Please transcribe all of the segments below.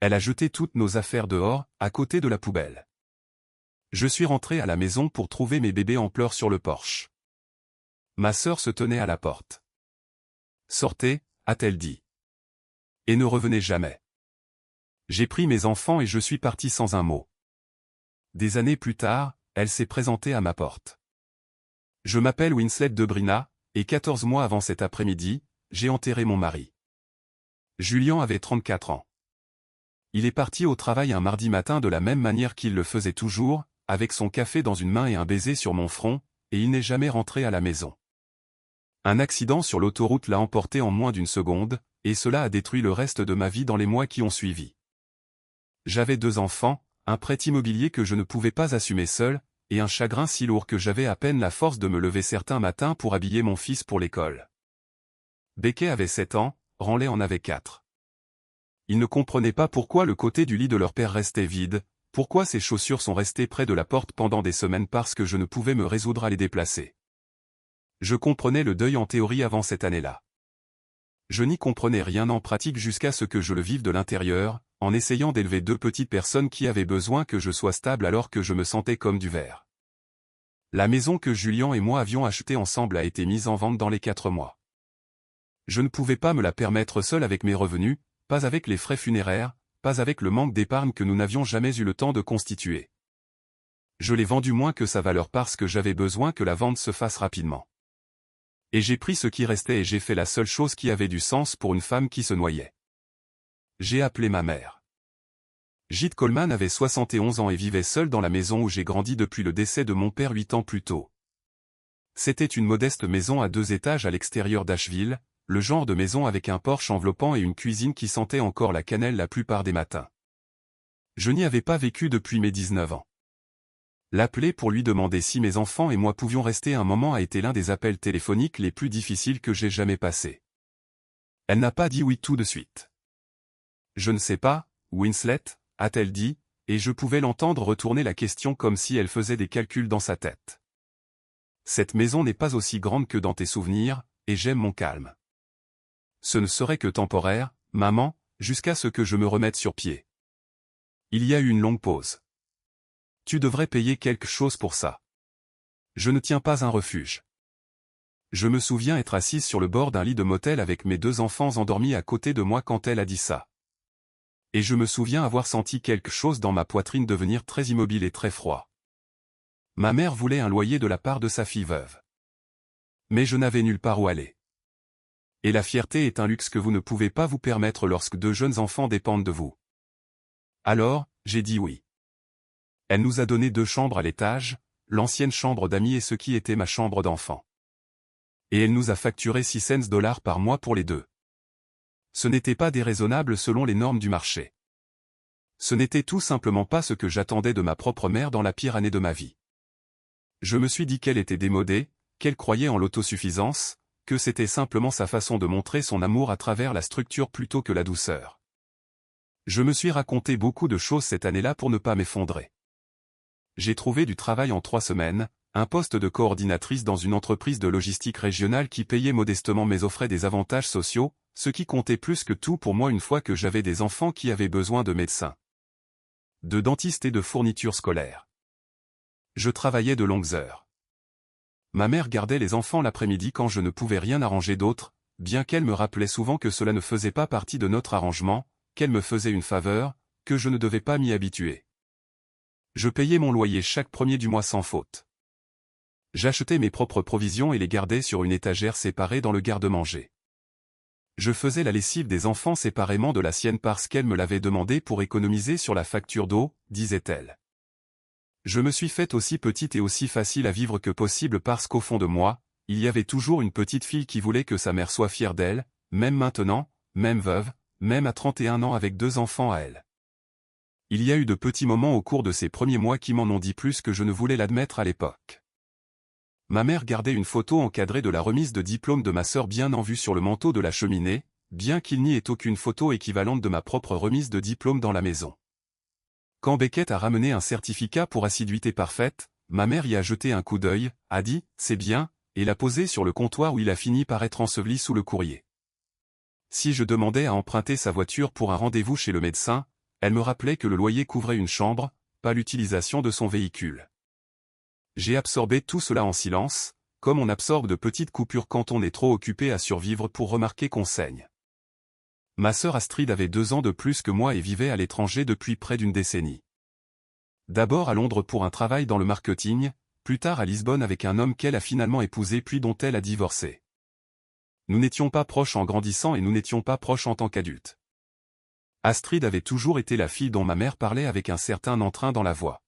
Elle a jeté toutes nos affaires dehors, à côté de la poubelle. Je suis rentré à la maison pour trouver mes bébés en pleurs sur le porche. Ma sœur se tenait à la porte. « Sortez », a-t-elle dit. Et ne revenez jamais. J'ai pris mes enfants et je suis parti sans un mot. Des années plus tard, elle s'est présentée à ma porte. Je m'appelle Winslet Debrina, et 14 mois avant cet après-midi, j'ai enterré mon mari. Julian avait 34 ans. Il est parti au travail un mardi matin de la même manière qu'il le faisait toujours, avec son café dans une main et un baiser sur mon front, et il n'est jamais rentré à la maison. Un accident sur l'autoroute l'a emporté en moins d'une seconde, et cela a détruit le reste de ma vie dans les mois qui ont suivi. J'avais 2 enfants, un prêt immobilier que je ne pouvais pas assumer seul, et un chagrin si lourd que j'avais à peine la force de me lever certains matins pour habiller mon fils pour l'école. Becky avait 7 ans, Ranley en avait 4. Ils ne comprenaient pas pourquoi le côté du lit de leur père restait vide, pourquoi ses chaussures sont restées près de la porte pendant des semaines parce que je ne pouvais me résoudre à les déplacer. Je comprenais le deuil en théorie avant cette année-là. Je n'y comprenais rien en pratique jusqu'à ce que je le vive de l'intérieur, en essayant d'élever 2 petites personnes qui avaient besoin que je sois stable alors que je me sentais comme du verre. La maison que Julian et moi avions achetée ensemble a été mise en vente dans les 4 mois. Je ne pouvais pas me la permettre seul avec mes revenus, pas avec les frais funéraires, pas avec le manque d'épargne que nous n'avions jamais eu le temps de constituer. Je l'ai vendue moins que sa valeur parce que j'avais besoin que la vente se fasse rapidement. Et j'ai pris ce qui restait et j'ai fait la seule chose qui avait du sens pour une femme qui se noyait. J'ai appelé ma mère. Jit Coleman avait 71 ans et vivait seul dans la maison où j'ai grandi depuis le décès de mon père 8 ans plus tôt. C'était une modeste maison à 2 étages à l'extérieur d'Asheville, le genre de maison avec un porche enveloppant et une cuisine qui sentait encore la cannelle la plupart des matins. Je n'y avais pas vécu depuis mes 19 ans. L'appeler pour lui demander si mes enfants et moi pouvions rester un moment a été l'un des appels téléphoniques les plus difficiles que j'ai jamais passés. Elle n'a pas dit oui tout de suite. Je ne sais pas, Winslet, a-t-elle dit, et je pouvais l'entendre retourner la question comme si elle faisait des calculs dans sa tête. Cette maison n'est pas aussi grande que dans tes souvenirs, et j'aime mon calme. Ce ne serait que temporaire, maman, jusqu'à ce que je me remette sur pied. Il y a eu une longue pause. Tu devrais payer quelque chose pour ça. Je ne tiens pas un refuge. Je me souviens être assise sur le bord d'un lit de motel avec mes 2 enfants endormis à côté de moi quand elle a dit ça. Et je me souviens avoir senti quelque chose dans ma poitrine devenir très immobile et très froid. Ma mère voulait un loyer de la part de sa fille veuve. Mais je n'avais nulle part où aller. Et la fierté est un luxe que vous ne pouvez pas vous permettre lorsque 2 jeunes enfants dépendent de vous. Alors, j'ai dit oui. Elle nous a donné 2 chambres à l'étage, l'ancienne chambre d'amis et ce qui était ma chambre d'enfant. Et elle nous a facturé 6 cents par mois pour les 2. Ce n'était pas déraisonnable selon les normes du marché. Ce n'était tout simplement pas ce que j'attendais de ma propre mère dans la pire année de ma vie. Je me suis dit qu'elle était démodée, qu'elle croyait en l'autosuffisance, que c'était simplement sa façon de montrer son amour à travers la structure plutôt que la douceur. Je me suis raconté beaucoup de choses cette année-là pour ne pas m'effondrer. J'ai trouvé du travail en 3 semaines, un poste de coordinatrice dans une entreprise de logistique régionale qui payait modestement mais offrait des avantages sociaux, ce qui comptait plus que tout pour moi une fois que j'avais des enfants qui avaient besoin de médecins, de dentistes et de fournitures scolaires. Je travaillais de longues heures. Ma mère gardait les enfants l'après-midi quand je ne pouvais rien arranger d'autre, bien qu'elle me rappelait souvent que cela ne faisait pas partie de notre arrangement, qu'elle me faisait une faveur, que je ne devais pas m'y habituer. Je payais mon loyer chaque premier du mois sans faute. J'achetais mes propres provisions et les gardais sur une étagère séparée dans le garde-manger. Je faisais la lessive des enfants séparément de la sienne parce qu'elle me l'avait demandé pour économiser sur la facture d'eau, disait-elle. Je me suis faite aussi petite et aussi facile à vivre que possible parce qu'au fond de moi, il y avait toujours une petite fille qui voulait que sa mère soit fière d'elle, même maintenant, même veuve, même à 31 ans avec 2 enfants à elle. Il y a eu de petits moments au cours de ces premiers mois qui m'en ont dit plus que je ne voulais l'admettre à l'époque. Ma mère gardait une photo encadrée de la remise de diplôme de ma sœur bien en vue sur le manteau de la cheminée, bien qu'il n'y ait aucune photo équivalente de ma propre remise de diplôme dans la maison. Quand Beckett a ramené un certificat pour assiduité parfaite, ma mère y a jeté un coup d'œil, a dit « c'est bien », et l'a posé sur le comptoir où il a fini par être enseveli sous le courrier. Si je demandais à emprunter sa voiture pour un rendez-vous chez le médecin, Elle me rappelait que le loyer couvrait une chambre, pas l'utilisation de son véhicule. J'ai absorbé tout cela en silence, comme on absorbe de petites coupures quand on est trop occupé à survivre pour remarquer qu'on saigne. Ma sœur Astrid avait 2 ans de plus que moi et vivait à l'étranger depuis près d'une décennie. D'abord à Londres pour un travail dans le marketing, plus tard à Lisbonne avec un homme qu'elle a finalement épousé puis dont elle a divorcé. Nous n'étions pas proches en grandissant et nous n'étions pas proches en tant qu'adultes. Astrid avait toujours été la fille dont ma mère parlait avec un certain entrain dans la voix.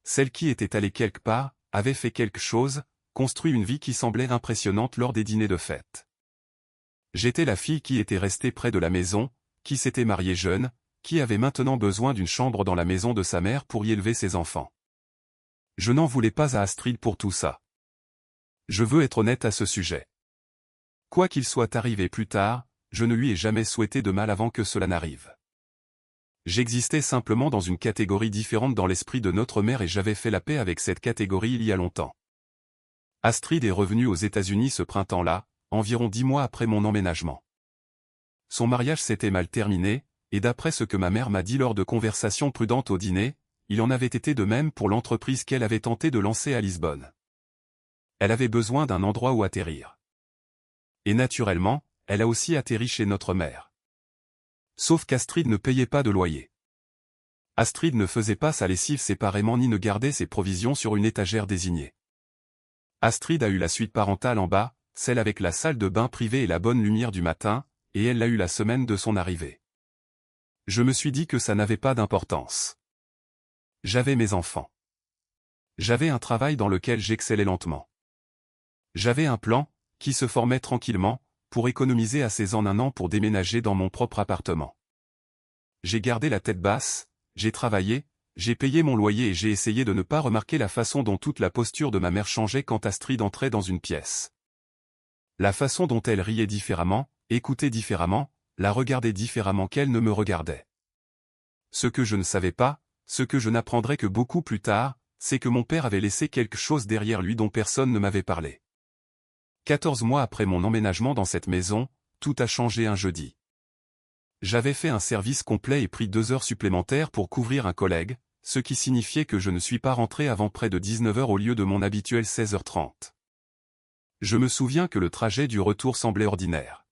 Celle qui était allée quelque part, avait fait quelque chose, construit une vie qui semblait impressionnante lors des dîners de fête. J'étais la fille qui était restée près de la maison, qui s'était mariée jeune, qui avait maintenant besoin d'une chambre dans la maison de sa mère pour y élever ses enfants. Je n'en voulais pas à Astrid pour tout ça. Je veux être honnête à ce sujet. Quoi qu'il soit arrivé plus tard, je ne lui ai jamais souhaité de mal avant que cela n'arrive. J'existais simplement dans une catégorie différente dans l'esprit de notre mère et j'avais fait la paix avec cette catégorie il y a longtemps. Astrid est revenue aux États-Unis ce printemps-là, environ 10 mois après mon emménagement. Son mariage s'était mal terminé, et d'après ce que ma mère m'a dit lors de conversations prudentes au dîner, il en avait été de même pour l'entreprise qu'elle avait tenté de lancer à Lisbonne. Elle avait besoin d'un endroit où atterrir. Et naturellement, elle a aussi atterri chez notre mère. Sauf qu'Astrid ne payait pas de loyer. Astrid ne faisait pas sa lessive séparément ni ne gardait ses provisions sur une étagère désignée. Astrid a eu la suite parentale en bas, celle avec la salle de bain privée et la bonne lumière du matin, et elle l'a eu la semaine de son arrivée. Je me suis dit que ça n'avait pas d'importance. J'avais mes enfants. J'avais un travail dans lequel j'excellais lentement. J'avais un plan, qui se formait tranquillement, pour économiser assez en un an pour déménager dans mon propre appartement. J'ai gardé la tête basse, j'ai travaillé, j'ai payé mon loyer et j'ai essayé de ne pas remarquer la façon dont toute la posture de ma mère changeait quand Astrid entrait dans une pièce. La façon dont elle riait différemment, écoutait différemment, la regardait différemment qu'elle ne me regardait. Ce que je ne savais pas, ce que je n'apprendrai que beaucoup plus tard, c'est que mon père avait laissé quelque chose derrière lui dont personne ne m'avait parlé. 14 mois après mon emménagement dans cette maison, tout a changé un jeudi. J'avais fait un service complet et pris 2 heures supplémentaires pour couvrir un collègue, ce qui signifiait que je ne suis pas rentré avant près de 19 heures au lieu de mon habituel 16h30. Je me souviens que le trajet du retour semblait ordinaire.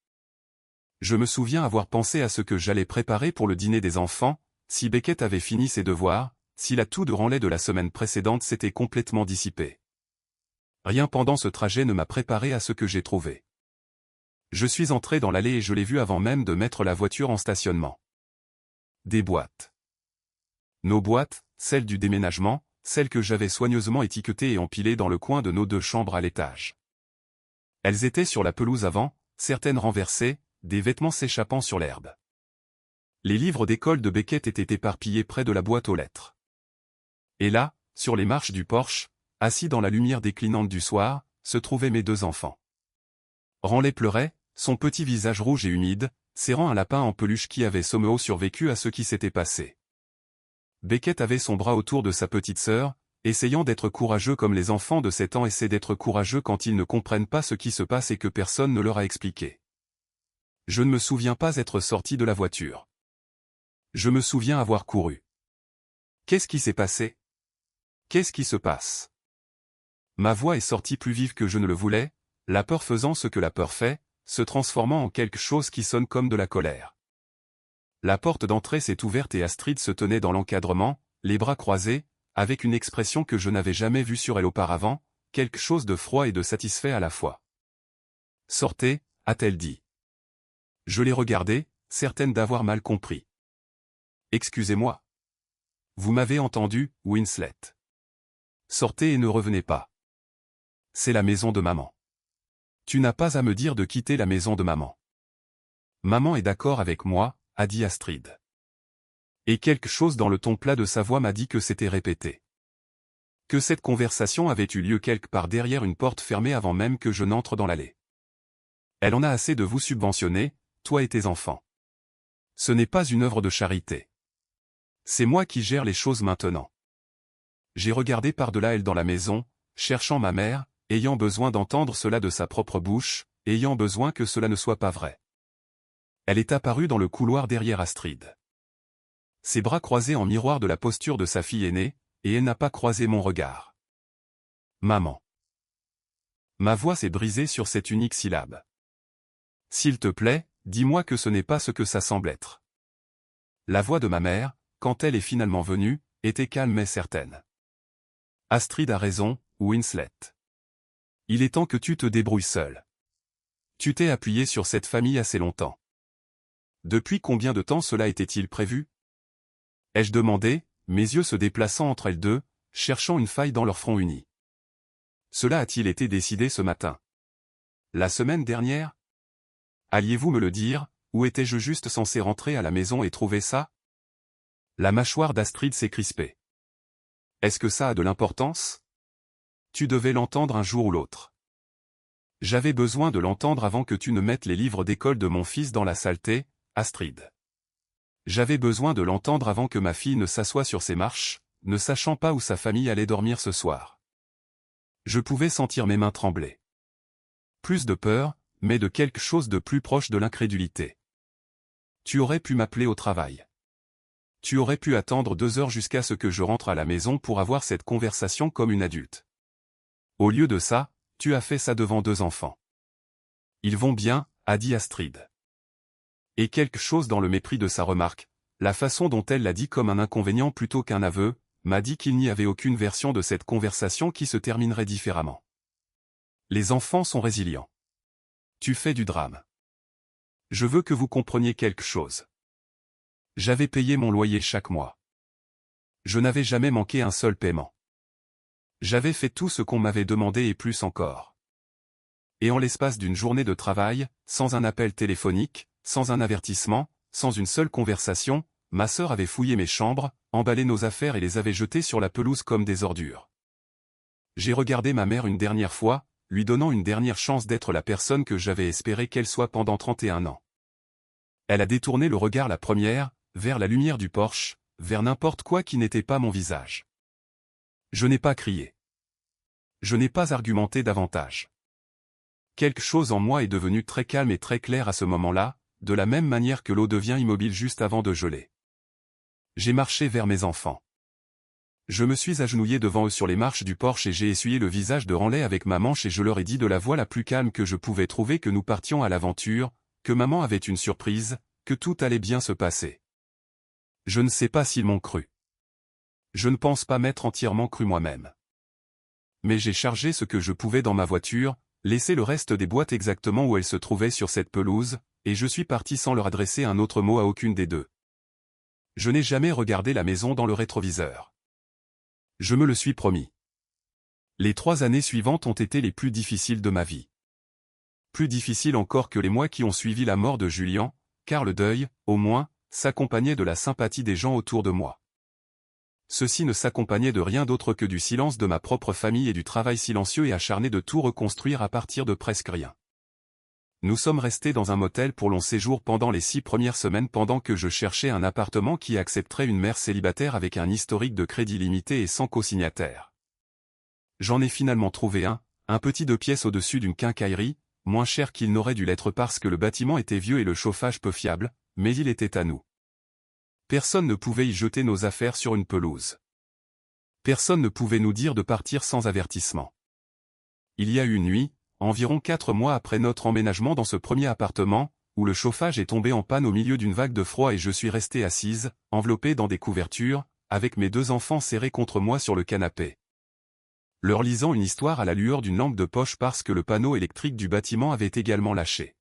Je me souviens avoir pensé à ce que j'allais préparer pour le dîner des enfants, si Beckett avait fini ses devoirs, si la toux de renlait de la semaine précédente s'était complètement dissipée. Rien pendant ce trajet ne m'a préparé à ce que j'ai trouvé. Je suis entré dans l'allée et je l'ai vu avant même de mettre la voiture en stationnement. Des boîtes. Nos boîtes, celles du déménagement, celles que j'avais soigneusement étiquetées et empilées dans le coin de nos 2 chambres à l'étage. Elles étaient sur la pelouse avant, certaines renversées, des vêtements s'échappant sur l'herbe. Les livres d'école de Beckett étaient éparpillés près de la boîte aux lettres. Et là, sur les marches du porche, assis dans la lumière déclinante du soir, se trouvaient mes 2 enfants. Ranley pleurait, son petit visage rouge et humide, serrant un lapin en peluche qui avait sommeau survécu à ce qui s'était passé. Beckett avait son bras autour de sa petite sœur, essayant d'être courageux comme les enfants de 7 ans essaient d'être courageux quand ils ne comprennent pas ce qui se passe et que personne ne leur a expliqué. Je ne me souviens pas être sorti de la voiture. Je me souviens avoir couru. Qu'est-ce qui s'est passé? Qu'est-ce qui se passe? Ma voix est sortie plus vive que je ne le voulais, la peur faisant ce que la peur fait, se transformant en quelque chose qui sonne comme de la colère. La porte d'entrée s'est ouverte et Astrid se tenait dans l'encadrement, les bras croisés, avec une expression que je n'avais jamais vue sur elle auparavant, quelque chose de froid et de satisfait à la fois. « Sortez », a-t-elle dit. Je l'ai regardée, certaine d'avoir mal compris. « Excusez-moi. Vous m'avez entendu, Winslet. Sortez et ne revenez pas. C'est la maison de maman. Tu n'as pas à me dire de quitter la maison de maman. Maman est d'accord avec moi, a dit Astrid. Et quelque chose dans le ton plat de sa voix m'a dit que c'était répété. Que cette conversation avait eu lieu quelque part derrière une porte fermée avant même que je n'entre dans l'allée. Elle en a assez de vous subventionner, toi et tes enfants. Ce n'est pas une œuvre de charité. C'est moi qui gère les choses maintenant. J'ai regardé par-delà elle dans la maison, cherchant ma mère, ayant besoin d'entendre cela de sa propre bouche, ayant besoin que cela ne soit pas vrai. Elle est apparue dans le couloir derrière Astrid. ses bras croisés en miroir de la posture de sa fille aînée, et elle n'a pas croisé mon regard. Maman. Ma voix s'est brisée sur cette unique syllabe. S'il te plaît, dis-moi que ce n'est pas ce que ça semble être. La voix de ma mère, quand elle est finalement venue, était calme mais certaine. Astrid a raison, Winslet. Il est temps que tu te débrouilles seul. Tu t'es appuyé sur cette famille assez longtemps. Depuis combien de temps cela était-il prévu? Ai-je demandé, mes yeux se déplaçant entre elles deux, cherchant une faille dans leur front uni. Cela a-t-il été décidé ce matin? La semaine dernière? Alliez-vous me le dire, ou étais-je juste censé rentrer à la maison et trouver ça? La mâchoire d'Astrid s'est crispée. Est-ce que ça a de l'importance? Tu devais l'entendre un jour ou l'autre. J'avais besoin de l'entendre avant que tu ne mettes les livres d'école de mon fils dans la saleté, Astrid. J'avais besoin de l'entendre avant que ma fille ne s'assoie sur ses marches, ne sachant pas où sa famille allait dormir ce soir. Je pouvais sentir mes mains trembler. Plus de peur, mais de quelque chose de plus proche de l'incrédulité. Tu aurais pu m'appeler au travail. Tu aurais pu attendre 2 heures jusqu'à ce que je rentre à la maison pour avoir cette conversation comme une adulte. Au lieu de ça, tu as fait ça devant 2 enfants. Ils vont bien, a dit Astrid. Et quelque chose dans le mépris de sa remarque, la façon dont elle l'a dit comme un inconvénient plutôt qu'un aveu, m'a dit qu'il n'y avait aucune version de cette conversation qui se terminerait différemment. Les enfants sont résilients. Tu fais du drame. Je veux que vous compreniez quelque chose. J'avais payé mon loyer chaque mois. Je n'avais jamais manqué un seul paiement. J'avais fait tout ce qu'on m'avait demandé et plus encore. Et en l'espace d'une journée de travail, sans un appel téléphonique, sans un avertissement, sans une seule conversation, ma sœur avait fouillé mes chambres, emballé nos affaires et les avait jetées sur la pelouse comme des ordures. J'ai regardé ma mère une dernière fois, lui donnant une dernière chance d'être la personne que j'avais espéré qu'elle soit pendant 31 ans. Elle a détourné le regard la première, vers la lumière du porche, vers n'importe quoi qui n'était pas mon visage. Je n'ai pas crié. Je n'ai pas argumenté davantage. Quelque chose en moi est devenu très calme et très clair à ce moment-là, de la même manière que l'eau devient immobile juste avant de geler. J'ai marché vers mes enfants. Je me suis agenouillé devant eux sur les marches du porche et j'ai essuyé le visage de Ranley avec ma manche et je leur ai dit de la voix la plus calme que je pouvais trouver que nous partions à l'aventure, que maman avait une surprise, que tout allait bien se passer. Je ne sais pas s'ils m'ont cru. Je ne pense pas m'être entièrement cru moi-même. Mais j'ai chargé ce que je pouvais dans ma voiture, laissé le reste des boîtes exactement où elles se trouvaient sur cette pelouse, et je suis parti sans leur adresser un autre mot à aucune des deux. Je n'ai jamais regardé la maison dans le rétroviseur. Je me le suis promis. Les 3 années suivantes ont été les plus difficiles de ma vie. Plus difficiles encore que les mois qui ont suivi la mort de Julian, car le deuil, au moins, s'accompagnait de la sympathie des gens autour de moi. Ceci ne s'accompagnait de rien d'autre que du silence de ma propre famille et du travail silencieux et acharné de tout reconstruire à partir de presque rien. Nous sommes restés dans un motel pour long séjour pendant les 6 premières semaines pendant que je cherchais un appartement qui accepterait une mère célibataire avec un historique de crédit limité et sans cosignataire. J'en ai finalement trouvé un petit 2 pièces au-dessus d'une quincaillerie, moins cher qu'il n'aurait dû l'être parce que le bâtiment était vieux et le chauffage peu fiable, mais il était à nous. Personne ne pouvait y jeter nos affaires sur une pelouse. Personne ne pouvait nous dire de partir sans avertissement. Il y a eu une nuit, environ 4 mois après notre emménagement dans ce premier appartement, où le chauffage est tombé en panne au milieu d'une vague de froid et je suis restée assise, enveloppée dans des couvertures, avec mes 2 enfants serrés contre moi sur le canapé. Leur lisant une histoire à la lueur d'une lampe de poche parce que le panneau électrique du bâtiment avait également lâché.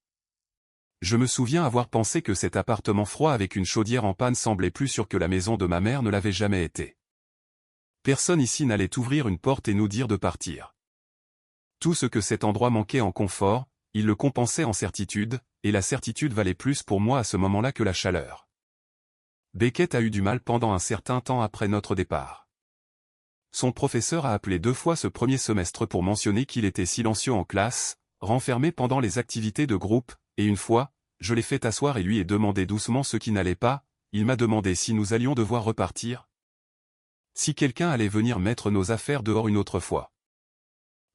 Je me souviens avoir pensé que cet appartement froid avec une chaudière en panne semblait plus sûr que la maison de ma mère ne l'avait jamais été. Personne ici n'allait ouvrir une porte et nous dire de partir. Tout ce que cet endroit manquait en confort, il le compensait en certitude, et la certitude valait plus pour moi à ce moment-là que la chaleur. Beckett a eu du mal pendant un certain temps après notre départ. Son professeur a appelé 2 fois ce premier semestre pour mentionner qu'il était silencieux en classe, renfermé pendant les activités de groupe, et une fois, je l'ai fait asseoir et lui ai demandé doucement ce qui n'allait pas, il m'a demandé si nous allions devoir repartir. Si quelqu'un allait venir mettre nos affaires dehors une autre fois.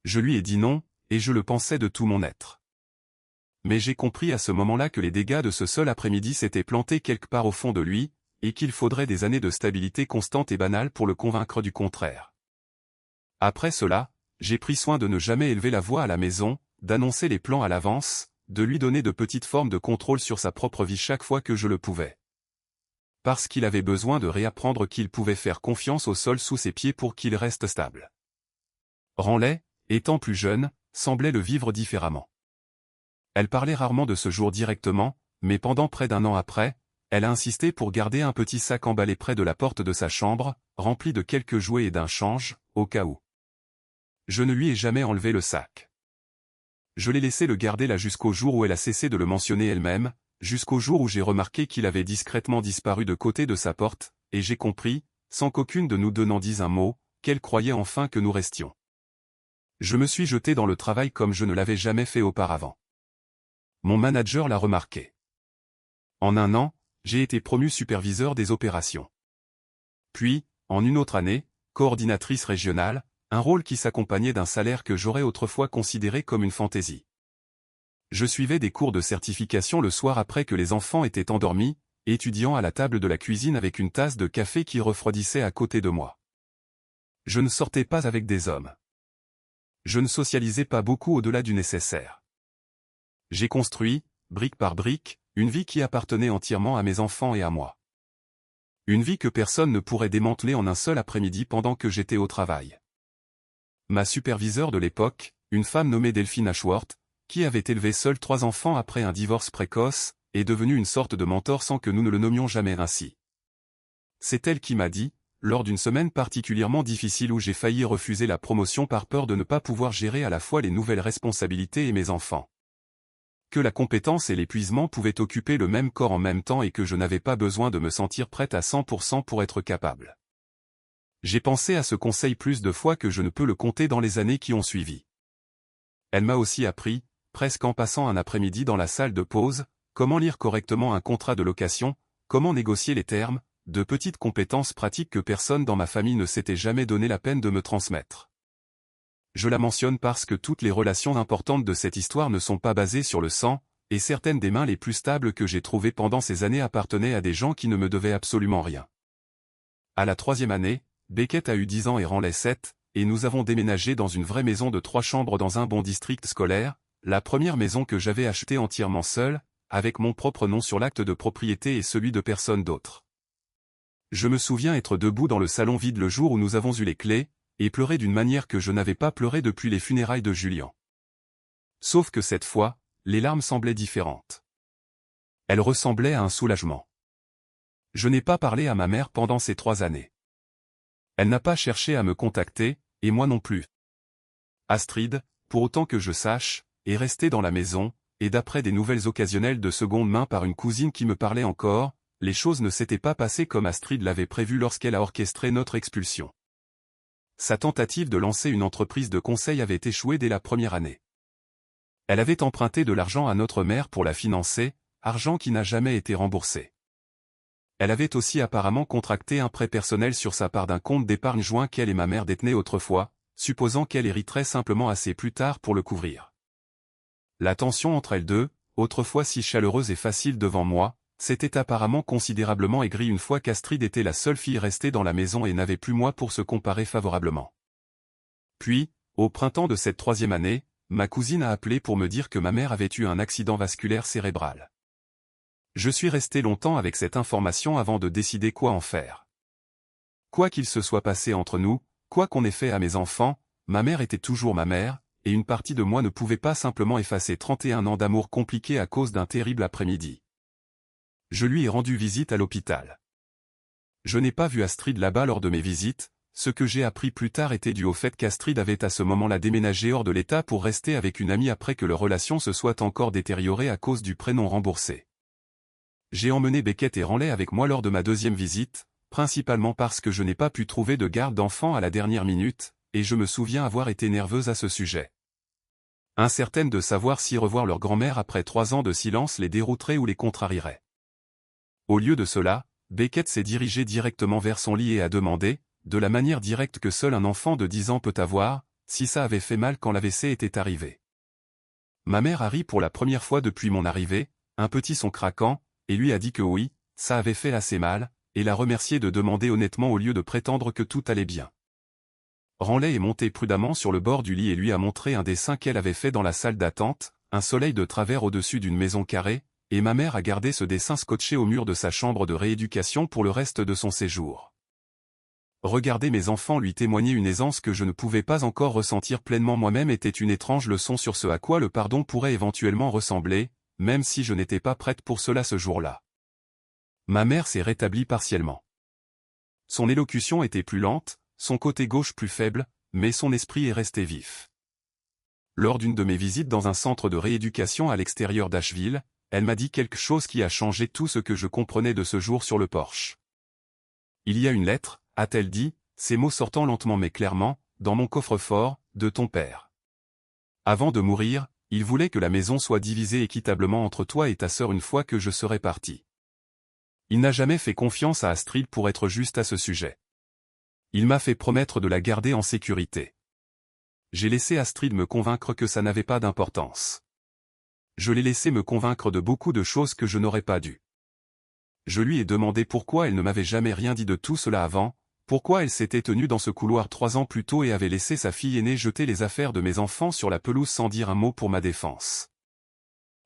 Je lui ai dit non, et je le pensais de tout mon être. Mais j'ai compris à ce moment-là que les dégâts de ce seul après-midi s'étaient plantés quelque part au fond de lui, et qu'il faudrait des années de stabilité constante et banale pour le convaincre du contraire. Après cela, j'ai pris soin de ne jamais élever la voix à la maison, d'annoncer les plans à l'avance, de lui donner de petites formes de contrôle sur sa propre vie chaque fois que je le pouvais. Parce qu'il avait besoin de réapprendre qu'il pouvait faire confiance au sol sous ses pieds pour qu'il reste stable. Ranley, étant plus jeune, semblait le vivre différemment. Elle parlait rarement de ce jour directement, mais pendant près d'un an après, elle a insisté pour garder un petit sac emballé près de la porte de sa chambre, rempli de quelques jouets et d'un change, au cas où. Je ne lui ai jamais enlevé le sac. Je l'ai laissé le garder là jusqu'au jour où elle a cessé de le mentionner elle-même, jusqu'au jour où j'ai remarqué qu'il avait discrètement disparu de côté de sa porte, et j'ai compris, sans qu'aucune de nous deux n'en dise un mot, qu'elle croyait enfin que nous restions. Je me suis jeté dans le travail comme je ne l'avais jamais fait auparavant. Mon manager l'a remarqué. En un an, j'ai été promu superviseur des opérations. Puis, en une autre année, coordinatrice régionale, un rôle qui s'accompagnait d'un salaire que j'aurais autrefois considéré comme une fantaisie. Je suivais des cours de certification le soir après que les enfants étaient endormis, étudiant à la table de la cuisine avec une tasse de café qui refroidissait à côté de moi. Je ne sortais pas avec des hommes. Je ne socialisais pas beaucoup au-delà du nécessaire. J'ai construit, brique par brique, une vie qui appartenait entièrement à mes enfants et à moi. Une vie que personne ne pourrait démanteler en un seul après-midi pendant que j'étais au travail. Ma superviseure de l'époque, une femme nommée Delphine Ashworth, qui avait élevé seule 3 enfants après un divorce précoce, est devenue une sorte de mentor sans que nous ne le nommions jamais ainsi. C'est elle qui m'a dit, lors d'une semaine particulièrement difficile où j'ai failli refuser la promotion par peur de ne pas pouvoir gérer à la fois les nouvelles responsabilités et mes enfants, que la compétence et l'épuisement pouvaient occuper le même corps en même temps et que je n'avais pas besoin de me sentir prête à 100% pour être capable. J'ai pensé à ce conseil plus de fois que je ne peux le compter dans les années qui ont suivi. Elle m'a aussi appris, presque en passant un après-midi dans la salle de pause, comment lire correctement un contrat de location, comment négocier les termes, de petites compétences pratiques que personne dans ma famille ne s'était jamais donné la peine de me transmettre. Je la mentionne parce que toutes les relations importantes de cette histoire ne sont pas basées sur le sang, et certaines des mains les plus stables que j'ai trouvées pendant ces années appartenaient à des gens qui ne me devaient absolument rien. À la 3e année, Beckett a eu 10 ans et Ranley 7, et nous avons déménagé dans une vraie maison de 3 chambres dans un bon district scolaire, la première maison que j'avais achetée entièrement seule, avec mon propre nom sur l'acte de propriété et celui de personne d'autre. Je me souviens être debout dans le salon vide le jour où nous avons eu les clés, et pleurer d'une manière que je n'avais pas pleuré depuis les funérailles de Julian. Sauf que cette fois, les larmes semblaient différentes. Elles ressemblaient à un soulagement. Je n'ai pas parlé à ma mère pendant ces 3 années. Elle n'a pas cherché à me contacter, et moi non plus. Astrid, pour autant que je sache, est restée dans la maison, et d'après des nouvelles occasionnelles de seconde main par une cousine qui me parlait encore, les choses ne s'étaient pas passées comme Astrid l'avait prévu lorsqu'elle a orchestré notre expulsion. Sa tentative de lancer une entreprise de conseil avait échoué dès la première année. Elle avait emprunté de l'argent à notre mère pour la financer, argent qui n'a jamais été remboursé. Elle avait aussi apparemment contracté un prêt personnel sur sa part d'un compte d'épargne joint qu'elle et ma mère détenaient autrefois, supposant qu'elle hériterait simplement assez plus tard pour le couvrir. La tension entre elles deux, autrefois si chaleureuse et facile devant moi, s'était apparemment considérablement aigrie une fois qu'Astrid était la seule fille restée dans la maison et n'avait plus moi pour se comparer favorablement. Puis, au printemps de cette 3e année, ma cousine a appelé pour me dire que ma mère avait eu un accident vasculaire cérébral. Je suis resté longtemps avec cette information avant de décider quoi en faire. Quoi qu'il se soit passé entre nous, quoi qu'on ait fait à mes enfants, ma mère était toujours ma mère, et une partie de moi ne pouvait pas simplement effacer 31 ans d'amour compliqué à cause d'un terrible après-midi. Je lui ai rendu visite à l'hôpital. Je n'ai pas vu Astrid là-bas lors de mes visites, ce que j'ai appris plus tard était dû au fait qu'Astrid avait à ce moment-là déménagé hors de l'État pour rester avec une amie après que leur relation se soit encore détériorée à cause du prêt non remboursé. J'ai emmené Beckett et Ranley avec moi lors de ma 2e visite, principalement parce que je n'ai pas pu trouver de garde d'enfants à la dernière minute, et je me souviens avoir été nerveuse à ce sujet. Incertaine de savoir si revoir leur grand-mère après 3 ans de silence les dérouterait ou les contrarierait. Au lieu de cela, Beckett s'est dirigé directement vers son lit et a demandé, de la manière directe que seul un enfant de 10 ans peut avoir, si ça avait fait mal quand l'AVC était arrivé. Ma mère a ri pour la première fois depuis mon arrivée, un petit son craquant, et lui a dit que oui, ça avait fait assez mal, et la remercier de demander honnêtement au lieu de prétendre que tout allait bien. Ranley est montée prudemment sur le bord du lit et lui a montré un dessin qu'elle avait fait dans la salle d'attente, un soleil de travers au-dessus d'une maison carrée, et ma mère a gardé ce dessin scotché au mur de sa chambre de rééducation pour le reste de son séjour. Regarder mes enfants lui témoigner une aisance que je ne pouvais pas encore ressentir pleinement moi-même était une étrange leçon sur ce à quoi le pardon pourrait éventuellement ressembler, même si je n'étais pas prête pour cela ce jour-là. Ma mère s'est rétablie partiellement. Son élocution était plus lente, son côté gauche plus faible, mais son esprit est resté vif. Lors d'une de mes visites dans un centre de rééducation à l'extérieur d'Asheville, elle m'a dit quelque chose qui a changé tout ce que je comprenais de ce jour sur le porche. Il y a une lettre, a-t-elle dit, ces mots sortant lentement mais clairement, dans mon coffre-fort, de ton père. Avant de mourir, il voulait que la maison soit divisée équitablement entre toi et ta sœur une fois que je serais parti. Il n'a jamais fait confiance à Astrid pour être juste à ce sujet. Il m'a fait promettre de la garder en sécurité. J'ai laissé Astrid me convaincre que ça n'avait pas d'importance. Je l'ai laissé me convaincre de beaucoup de choses que je n'aurais pas dû. Je lui ai demandé pourquoi elle ne m'avait jamais rien dit de tout cela avant, pourquoi elle s'était tenue dans ce couloir 3 ans plus tôt et avait laissé sa fille aînée jeter les affaires de mes enfants sur la pelouse sans dire un mot pour ma défense.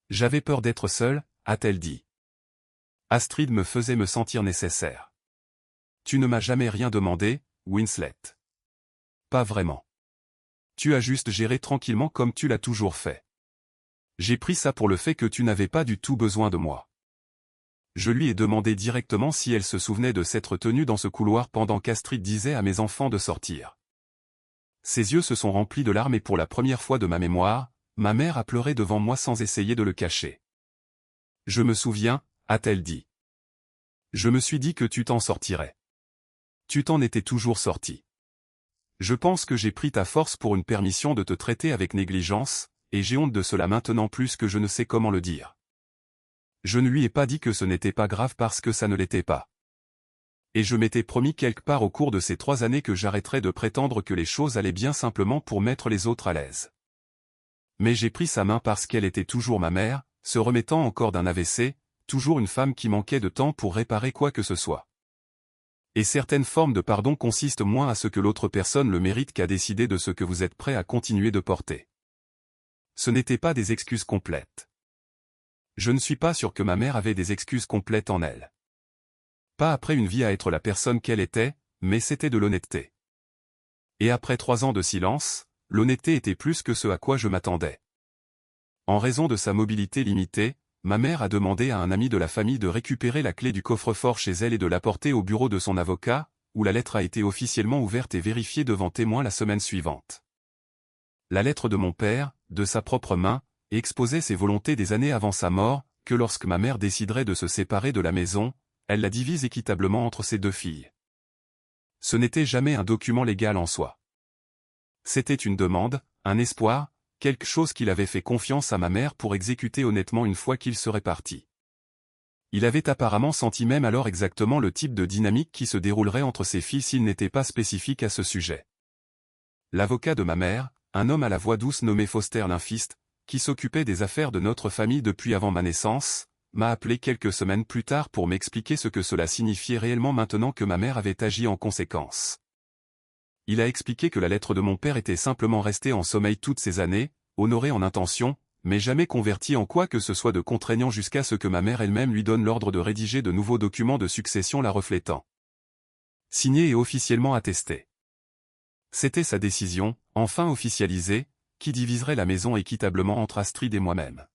J'avais peur d'être seule, a-t-elle dit. Astrid me faisait me sentir nécessaire. Tu ne m'as jamais rien demandé, Winslet. Pas vraiment. Tu as juste géré tranquillement comme tu l'as toujours fait. J'ai pris ça pour le fait que tu n'avais pas du tout besoin de moi. Je lui ai demandé directement si elle se souvenait de s'être tenue dans ce couloir pendant qu'Astrid disait à mes enfants de sortir. Ses yeux se sont remplis de larmes et pour la première fois de ma mémoire, ma mère a pleuré devant moi sans essayer de le cacher. Je me souviens, a-t-elle dit. Je me suis dit que tu t'en sortirais. Tu t'en étais toujours sorti. Je pense que j'ai pris ta force pour une permission de te traiter avec négligence, et j'ai honte de cela maintenant plus que je ne sais comment le dire. Je ne lui ai pas dit que ce n'était pas grave parce que ça ne l'était pas. Et je m'étais promis quelque part au cours de ces 3 années que j'arrêterais de prétendre que les choses allaient bien simplement pour mettre les autres à l'aise. Mais j'ai pris sa main parce qu'elle était toujours ma mère, se remettant encore d'un AVC, toujours une femme qui manquait de temps pour réparer quoi que ce soit. Et certaines formes de pardon consistent moins à ce que l'autre personne le mérite qu'à décider de ce que vous êtes prêt à continuer de porter. Ce n'étaient pas des excuses complètes. Je ne suis pas sûr que ma mère avait des excuses complètes en elle. Pas après une vie à être la personne qu'elle était, mais c'était de l'honnêteté. Et après 3 ans de silence, l'honnêteté était plus que ce à quoi je m'attendais. En raison de sa mobilité limitée, ma mère a demandé à un ami de la famille de récupérer la clé du coffre-fort chez elle et de l'apporter au bureau de son avocat, où la lettre a été officiellement ouverte et vérifiée devant témoins la semaine suivante. La lettre de mon père, de sa propre main, exposait ses volontés des années avant sa mort, que lorsque ma mère déciderait de se séparer de la maison, elle la divise équitablement entre ses 2 filles. Ce n'était jamais un document légal en soi. C'était une demande, un espoir, quelque chose qu'il avait fait confiance à ma mère pour exécuter honnêtement une fois qu'il serait parti. Il avait apparemment senti même alors exactement le type de dynamique qui se déroulerait entre ses filles s'il n'était pas spécifique à ce sujet. L'avocat de ma mère, un homme à la voix douce nommé Foster Linfist, qui s'occupait des affaires de notre famille depuis avant ma naissance, m'a appelé quelques semaines plus tard pour m'expliquer ce que cela signifiait réellement maintenant que ma mère avait agi en conséquence. Il a expliqué que la lettre de mon père était simplement restée en sommeil toutes ces années, honorée en intention, mais jamais convertie en quoi que ce soit de contraignant jusqu'à ce que ma mère elle-même lui donne l'ordre de rédiger de nouveaux documents de succession la reflétant. Signé et officiellement attesté. C'était sa décision, enfin officialisée, qui diviserait la maison équitablement entre Astrid et moi-même.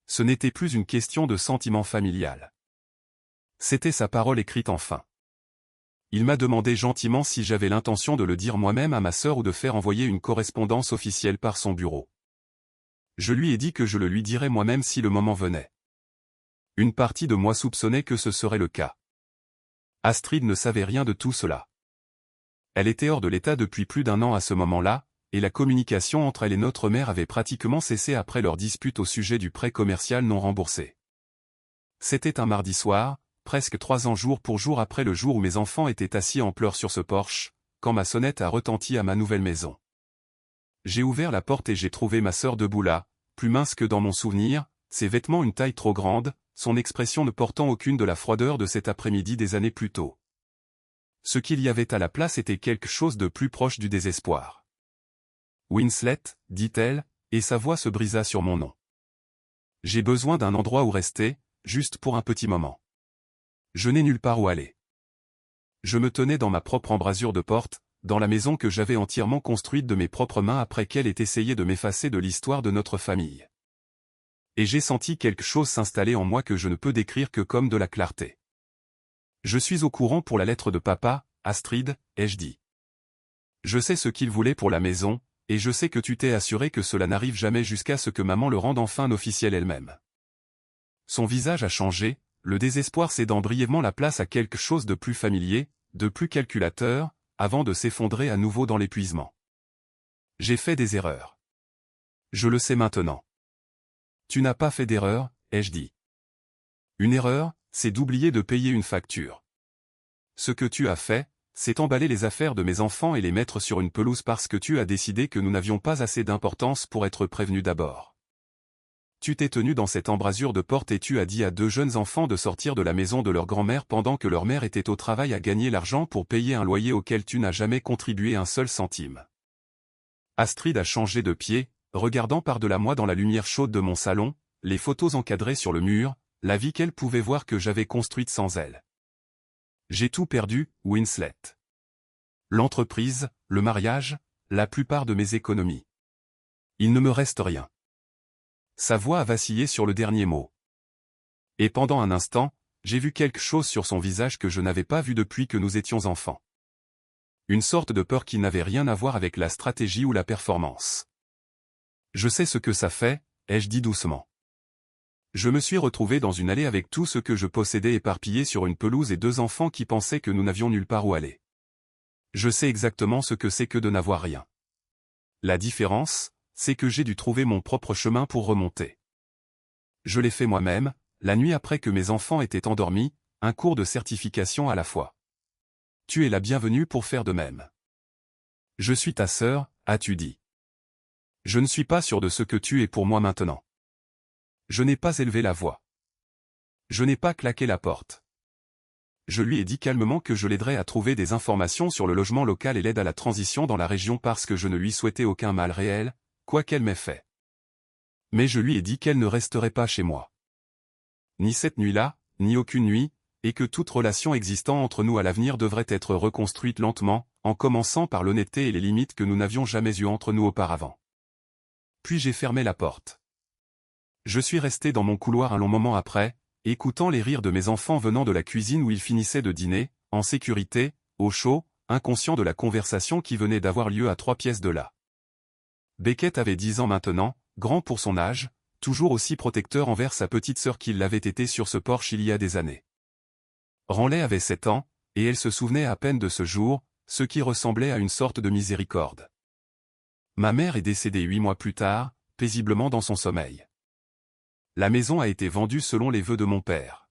Ce n'était plus une question de sentiment familial. C'était sa parole écrite enfin. Il m'a demandé gentiment si j'avais l'intention de le dire moi-même à ma sœur ou de faire envoyer une correspondance officielle par son bureau. Je lui ai dit que je le lui dirais moi-même si le moment venait. Une partie de moi soupçonnait que ce serait le cas. Astrid ne savait rien de tout cela. Elle était hors de l'état depuis plus d'1 an à ce moment-là, et la communication entre elle et notre mère avait pratiquement cessé après leur dispute au sujet du prêt commercial non remboursé. C'était un mardi soir, presque 3 ans jour pour jour après le jour où mes enfants étaient assis en pleurs sur ce porche, quand ma sonnette a retenti à ma nouvelle maison. J'ai ouvert la porte et j'ai trouvé ma sœur debout là, plus mince que dans mon souvenir, ses vêtements une taille trop grande, son expression ne portant aucune de la froideur de cet après-midi des années plus tôt. Ce qu'il y avait à la place était quelque chose de plus proche du désespoir. « Winslet », dit-elle, et sa voix se brisa sur mon nom. « J'ai besoin d'un endroit où rester, juste pour un petit moment. Je n'ai nulle part où aller. » Je me tenais dans ma propre embrasure de porte, dans la maison que j'avais entièrement construite de mes propres mains après qu'elle ait essayé de m'effacer de l'histoire de notre famille. Et j'ai senti quelque chose s'installer en moi que je ne peux décrire que comme de la clarté. « Je suis au courant pour la lettre de papa, Astrid, ai-je dit. Je sais ce qu'il voulait pour la maison, et je sais que tu t'es assuré que cela n'arrive jamais jusqu'à ce que maman le rende enfin officiel elle-même. » Son visage a changé, le désespoir cédant brièvement la place à quelque chose de plus familier, de plus calculateur, avant de s'effondrer à nouveau dans l'épuisement. « J'ai fait des erreurs. Je le sais maintenant. »« Tu n'as pas fait d'erreur, ai-je dit. Une erreur, c'est d'oublier de payer une facture. Ce que tu as fait, c'est emballer les affaires de mes enfants et les mettre sur une pelouse parce que tu as décidé que nous n'avions pas assez d'importance pour être prévenus d'abord. Tu t'es tenu dans cette embrasure de porte et tu as dit à 2 jeunes enfants de sortir de la maison de leur grand-mère pendant que leur mère était au travail à gagner l'argent pour payer un loyer auquel tu n'as jamais contribué un seul centime. » Astrid a changé de pied, regardant par-delà moi dans la lumière chaude de mon salon, les photos encadrées sur le mur, la vie qu'elle pouvait voir que j'avais construite sans elle. J'ai tout perdu, Winslet. L'entreprise, le mariage, la plupart de mes économies. Il ne me reste rien. Sa voix a vacillé sur le dernier mot. Et pendant un instant, j'ai vu quelque chose sur son visage que je n'avais pas vu depuis que nous étions enfants. Une sorte de peur qui n'avait rien à voir avec la stratégie ou la performance. « Je sais ce que ça fait », ai-je dit doucement. Je me suis retrouvé dans une allée avec tout ce que je possédais éparpillé sur une pelouse et 2 enfants qui pensaient que nous n'avions nulle part où aller. Je sais exactement ce que c'est que de n'avoir rien. La différence, c'est que j'ai dû trouver mon propre chemin pour remonter. Je l'ai fait moi-même, la nuit après que mes enfants étaient endormis, un cours de certification à la fois. Tu es la bienvenue pour faire de même. Je suis ta sœur, as-tu dit. Je ne suis pas sûr de ce que tu es pour moi maintenant. Je n'ai pas élevé la voix. Je n'ai pas claqué la porte. Je lui ai dit calmement que je l'aiderais à trouver des informations sur le logement local et l'aide à la transition dans la région parce que je ne lui souhaitais aucun mal réel, quoi qu'elle m'ait fait. Mais je lui ai dit qu'elle ne resterait pas chez moi. Ni cette nuit-là, ni aucune nuit, et que toute relation existant entre nous à l'avenir devrait être reconstruite lentement, en commençant par l'honnêteté et les limites que nous n'avions jamais eues entre nous auparavant. Puis j'ai fermé la porte. Je suis resté dans mon couloir un long moment après, écoutant les rires de mes enfants venant de la cuisine où ils finissaient de dîner, en sécurité, au chaud, inconscients de la conversation qui venait d'avoir lieu à 3 pièces de là. Beckett avait 10 ans maintenant, grand pour son âge, toujours aussi protecteur envers sa petite sœur qu'il l'avait été sur ce porche il y a des années. Ranley avait 7 ans, et elle se souvenait à peine de ce jour, ce qui ressemblait à une sorte de miséricorde. Ma mère est décédée 8 mois plus tard, paisiblement dans son sommeil. La maison a été vendue selon les vœux de mon père.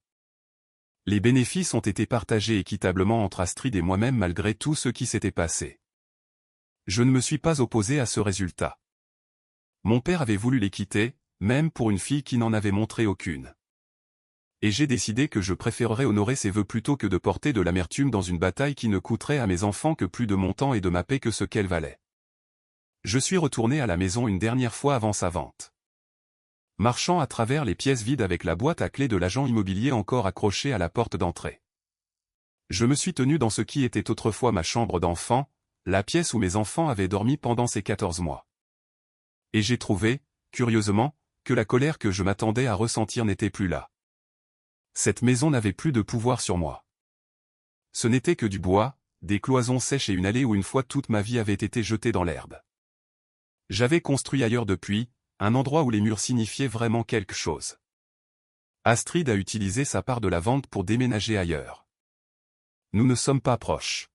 Les bénéfices ont été partagés équitablement entre Astrid et moi-même malgré tout ce qui s'était passé. Je ne me suis pas opposé à ce résultat. Mon père avait voulu les quitter, même pour une fille qui n'en avait montré aucune. Et j'ai décidé que je préférerais honorer ses vœux plutôt que de porter de l'amertume dans une bataille qui ne coûterait à mes enfants que plus de mon temps et de ma paix que ce qu'elle valait. Je suis retourné à la maison une dernière fois avant sa vente. Marchant à travers les pièces vides avec la boîte à clés de l'agent immobilier encore accrochée à la porte d'entrée. Je me suis tenu dans ce qui était autrefois ma chambre d'enfant, la pièce où mes enfants avaient dormi pendant ces 14 mois. Et j'ai trouvé, curieusement, que la colère que je m'attendais à ressentir n'était plus là. Cette maison n'avait plus de pouvoir sur moi. Ce n'était que du bois, des cloisons sèches et une allée où une fois toute ma vie avait été jetée dans l'herbe. J'avais construit ailleurs depuis, un endroit où les murs signifiaient vraiment quelque chose. Astrid a utilisé sa part de la vente pour déménager ailleurs. Nous ne sommes pas proches.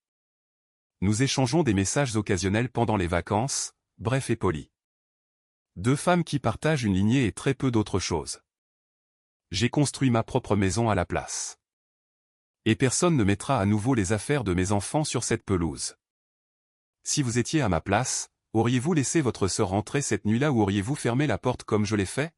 Nous échangeons des messages occasionnels pendant les vacances, brefs et polis. 2 femmes qui partagent une lignée et très peu d'autre chose. J'ai construit ma propre maison à la place. Et personne ne mettra à nouveau les affaires de mes enfants sur cette pelouse. Si vous étiez à ma place, auriez-vous laissé votre sœur entrer cette nuit-là ou auriez-vous fermé la porte comme je l'ai fait?